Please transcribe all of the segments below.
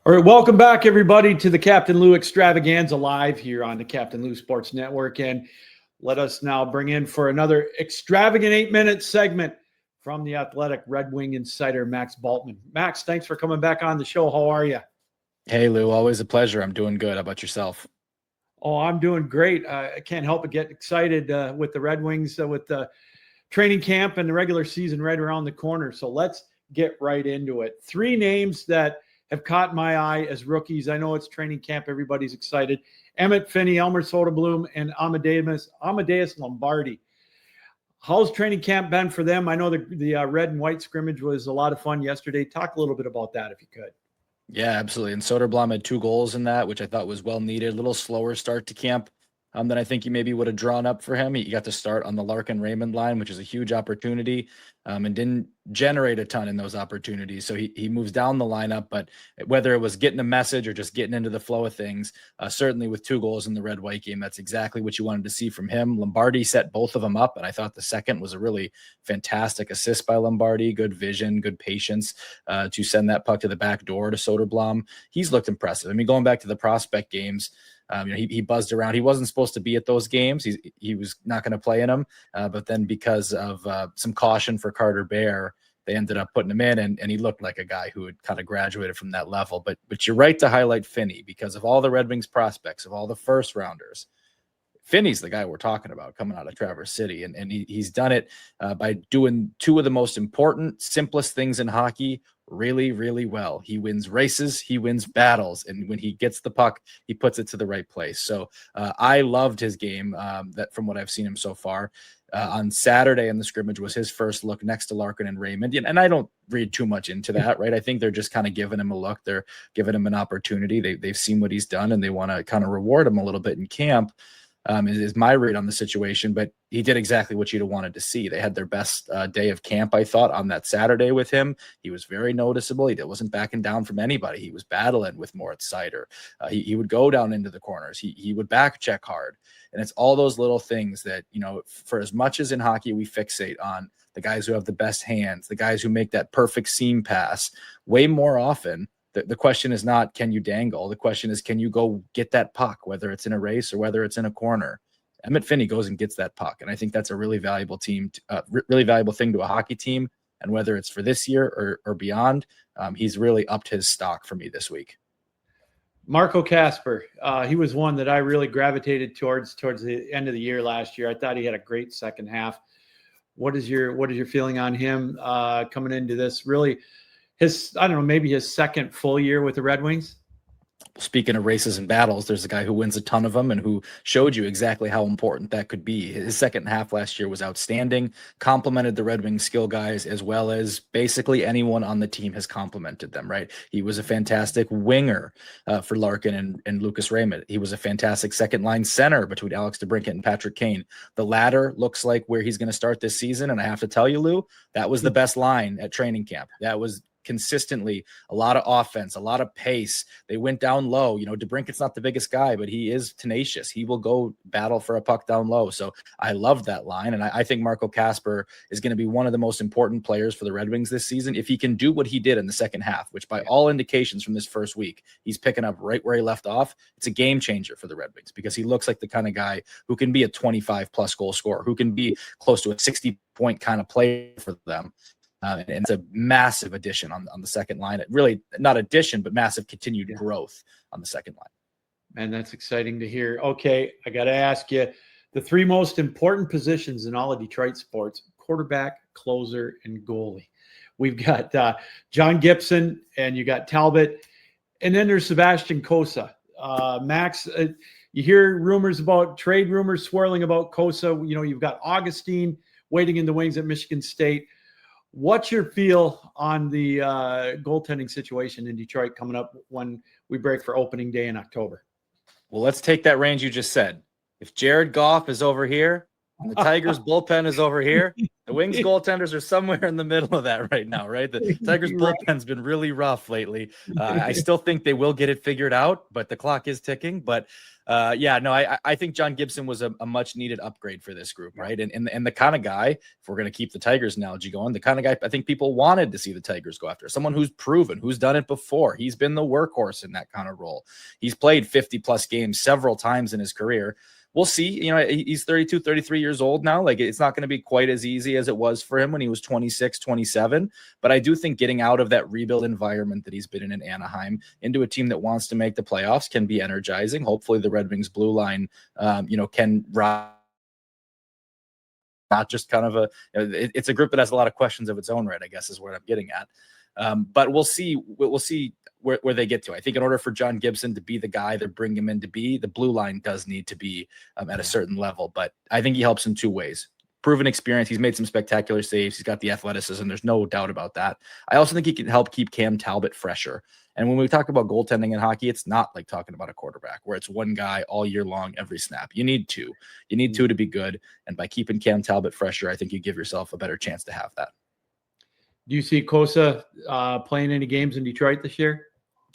All right, welcome back, everybody, to the Captain Lou Extravaganza live here on the Captain Lou Sports Network. And let us now bring in for another extravagant 8-minute segment from the Athletic Red Wing insider, Max Bultman. Max, thanks for coming back on the show. How are you? Hey, Lou, always a pleasure. I'm doing good. How about yourself? Oh, I'm doing great. I can't help but get excited with the Red Wings, with the training camp and the regular season right around the corner. So let's get right into it. Three names that have caught my eye as rookies. I know it's training camp. Everybody's excited. Emmett Finney, Elmer Soderblom, and Amadeus Lombardi. How's training camp been for them? I know the red and white scrimmage was a lot of fun yesterday. Talk a little bit about that if you could. Yeah, absolutely. And Soderblom had 2 goals in that, which I thought was well needed. A little slower start to camp than I think you maybe would have drawn up for him. He got to start on the Larkin-Raymond line, which is a huge opportunity, and didn't generate a ton in those opportunities. So he moves down the lineup, but whether it was getting a message or just getting into the flow of things, certainly with 2 goals in the red-white game, that's exactly what you wanted to see from him. Lombardi set both of them up, and I thought the second was a really fantastic assist by Lombardi. Good vision, good patience to send that puck to the back door to Soderblom. He's looked impressive. I mean, going back to the prospect games, he buzzed around. He wasn't supposed to be at those games. He was not going to play in them. But then because of some caution for Carter Bear, they ended up putting him in, and he looked like a guy who had kind of graduated from that level. But you're right to highlight Finney because of all the Red Wings prospects, of all the first rounders. Finney's the guy we're talking about coming out of Traverse City, and he's done it by doing 2 of the most important, simplest things in hockey really, really well. He wins races, he wins battles, and when he gets the puck, he puts it to the right place. So I loved his game that from what I've seen him so far. On Saturday in the scrimmage was his first look next to Larkin and Raymond. And I don't read too much into that, right? I think they're just kind of giving him a look. They're giving him an opportunity. They've seen what he's done, and they want to kind of reward him a little bit in camp. Is my read on the situation, but he did exactly what you'd have wanted to see. They had their best day of camp, I thought, on that Saturday with him. He was very noticeable. He wasn't backing down from anybody. He was battling with Moritz Seider. He would go down into the corners. He would back check hard. And it's all those little things that, for as much as in hockey we fixate on the guys who have the best hands, the guys who make that perfect seam pass, way more often, the question is not, can you dangle? The question is, can you go get that puck, whether it's in a race or whether it's in a corner? Emmett Finney goes and gets that puck. And I think that's a really valuable really valuable thing to a hockey team. And whether it's for this year or beyond, he's really upped his stock for me this week. Marco Kasper, he was one that I really gravitated towards the end of the year last year. I thought he had a great second half. What is your feeling on him coming into this? Really, maybe his second full year with the Red Wings? Speaking of races and battles, there's a guy who wins a ton of them and who showed you exactly how important that could be. His second half last year was outstanding, complimented the Red Wings skill guys as well as basically anyone on the team has complimented them, right? He was a fantastic winger for Larkin and Lucas Raymond. He was a fantastic second line center between Alex DeBrincat and Patrick Kane. The latter looks like where he's going to start this season. And I have to tell you, Lou, that was the best line at training camp. That was consistently a lot of offense, a lot of pace. They went down low. DeBrincat's not the biggest guy, but he is tenacious. He will go battle for a puck down low. So I loved that line. And I think Marco Kasper is going to be one of the most important players for the Red Wings this season. If he can do what he did in the second half, which by all indications from this first week, he's picking up right where he left off. It's a game changer for the Red Wings because he looks like the kind of guy who can be a 25 plus goal scorer, who can be close to a 60-point kind of player for them. And it's a massive addition on the second line. It really not addition, but massive continued growth on the second line. Man, that's exciting to hear. Okay, I got to ask you, the 3 most important positions in all of Detroit sports: quarterback, closer, and goalie. We've got John Gibson, and you got Talbot, and then there's Sebastian Cossa. Max, you hear trade rumors swirling about Cossa. You've got Augustine waiting in the wings at Michigan State. What's your feel on the goaltending situation in Detroit coming up when we break for opening day in October? Well, let's take that range you just said. If Jared Goff is over here, And the Tigers bullpen is over here. The Wings goaltenders are somewhere in the middle of that right now, right? The Tigers bullpen's been really rough lately. I still think they will get it figured out, but the clock is ticking. But I think John Gibson was a much needed upgrade for this group, right? And the kind of guy, if we're going to keep the Tigers analogy going, the kind of guy I think people wanted to see the Tigers go after, someone who's proven, who's done it before. He's been the workhorse in that kind of role. He's played 50 plus games several times in his career. We'll see. He's 32, 33 years old now. Like, it's not going to be quite as easy as it was for him when he was 26, 27. But I do think getting out of that rebuild environment that he's been in Anaheim into a team that wants to make the playoffs can be energizing. Hopefully the Red Wings blue line, can not just kind of it's a group that has a lot of questions of its own, right? I guess is what I'm getting at. But we'll see. We'll see where they get to. I think in order for John Gibson to be the guy they bring him in to be, the blue line does need to be at a certain level. But I think he helps in two ways. Proven experience. He's made some spectacular saves. He's got the athleticism. There's no doubt about that. I also think he can help keep Cam Talbot fresher. And when we talk about goaltending in hockey, it's not like talking about a quarterback where it's one guy all year long, every snap. You need two. You need two to be good. And by keeping Cam Talbot fresher, I think you give yourself a better chance to have that. Do you see Kosa playing any games in Detroit this year?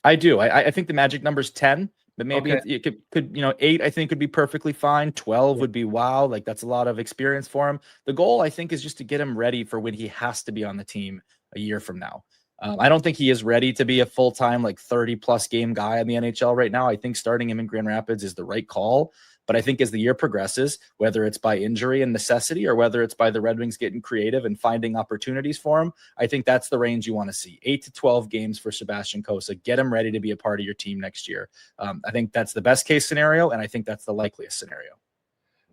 I do. I think the magic number is 10, but maybe it could 8, I think, would be perfectly fine. 12 would be wow. Like, that's a lot of experience for him. The goal, I think, is just to get him ready for when he has to be on the team a year from now. I don't think he is ready to be a full-time, 30-plus game guy in the NHL right now. I think starting him in Grand Rapids is the right call. But I think as the year progresses, whether it's by injury and necessity or whether it's by the Red Wings getting creative and finding opportunities for him, I think that's the range you want to see. 8 to 12 games for Sebastian Kosa. Get him ready to be a part of your team next year. I think that's the best case scenario, and I think that's the likeliest scenario.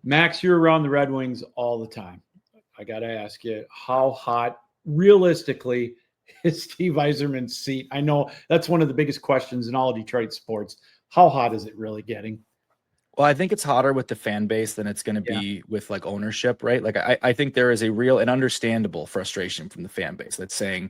Max, you're around the Red Wings all the time. I got to ask you, how hot, realistically, is Steve Yzerman's seat? I know that's one of the biggest questions in all of Detroit sports. How hot is it really getting? Well, I think it's hotter with the fan base than it's going to be with ownership, right? I think there is a real and understandable frustration from the fan base that's saying,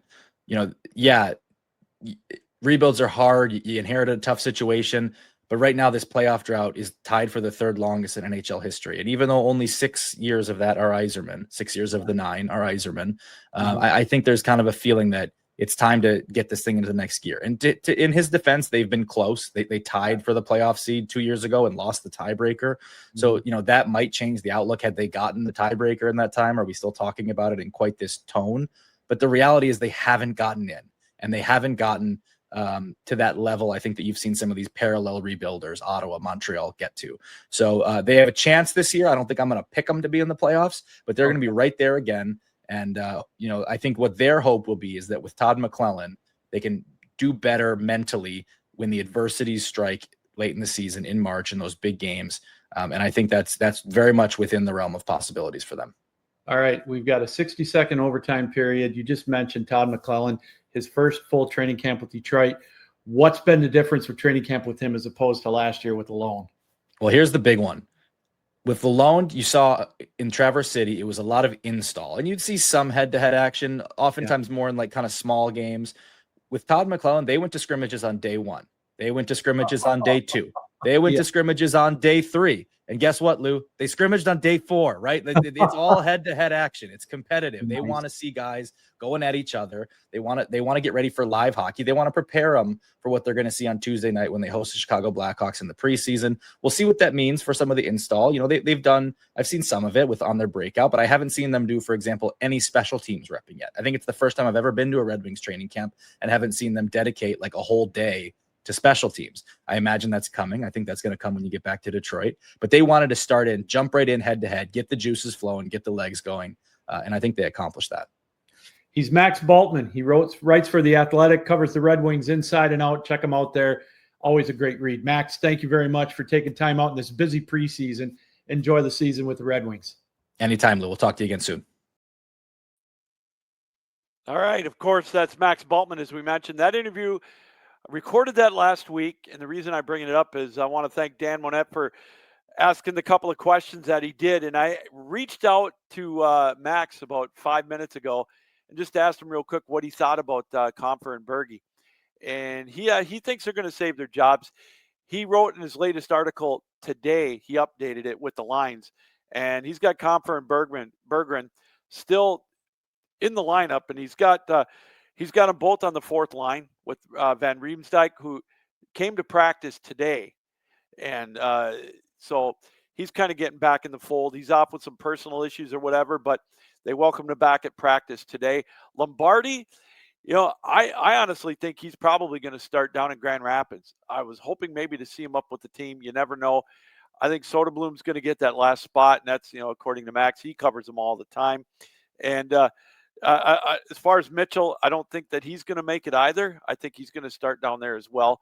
rebuilds are hard. You inherited a tough situation, but right now this playoff drought is tied for the third longest in NHL history. And even though only 6 years of that are Yzerman, 6 years of the 9 are Yzerman, I think there's kind of a feeling that it's time to get this thing into the next gear. And in his defense, they've been close. They tied for the playoff seed 2 years ago and lost the tiebreaker. So, that might change the outlook. Had they gotten the tiebreaker in that time? Are we still talking about it in quite this tone? But the reality is they haven't gotten in, and they haven't gotten to that level. I think that you've seen some of these parallel rebuilders, Ottawa, Montreal, get to. So they have a chance this year. I don't think I'm going to pick them to be in the playoffs, but they're going to be right there again. And, I think what their hope will be is that with Todd McClellan, they can do better mentally when the adversities strike late in the season in March in those big games. And I think that's very much within the realm of possibilities for them. All right. We've got a 60-second overtime period. You just mentioned Todd McClellan, his first full training camp with Detroit. What's been the difference with training camp with him as opposed to last year with the loan? Well, here's the big one. With the loan, you saw in Traverse City, it was a lot of install. And you'd see some head-to-head action, oftentimes more in kind of small games. With Todd McClellan, they went to scrimmages on day 1. They went to scrimmages on day 2. They went to scrimmages on day 3. And guess what, Lou? They scrimmaged on day 4, right? It's all head-to-head action. It's competitive. They want to see guys going at each other. They want to get ready for live hockey. They want to prepare them for what they're going to see on Tuesday night when they host the Chicago Blackhawks in the preseason. We'll see what that means for some of the install. I've seen some of it on their breakout, but I haven't seen them do, for example, any special teams repping yet. I think it's the first time I've ever been to a Red Wings training camp and haven't seen them dedicate a whole day to special teams. I imagine that's coming. I think that's going to come when you get back to Detroit. But they wanted to start in, jump right in head to head, get the juices flowing, get the legs going. And I think they accomplished that. He's Max Bultman. He writes for The Athletic, covers the Red Wings inside and out. Check him out there. Always a great read. Max, thank you very much for taking time out in this busy preseason. Enjoy the season with the Red Wings. Anytime, Lou. We'll talk to you again soon. All right. Of course, that's Max Bultman, as we mentioned. That interview, I recorded that last week, and the reason I bring it up is I want to thank Dan Monette for asking the couple of questions that he did. And I reached out to Max about 5 minutes ago and just asked him real quick what he thought about Compher and Berge. And he thinks they're going to save their jobs. He wrote in his latest article today, he updated it with the lines. and he's got Comfer and Berggren still in the lineup, and he's got them both on the fourth line with Van Riemsdyk, who came to practice today, and so he's kind of getting back in the fold. He's off with some personal issues or whatever, but they welcomed him back at practice today. Lombardi, I honestly think he's probably going to start down in Grand Rapids. I was hoping maybe to see him up with the team. You never know. I think Soderblom's going to get that last spot, and that's, according to Max, he covers them all the time. And as far as Mitchell, I don't think that he's going to make it either. I think he's going to start down there as well.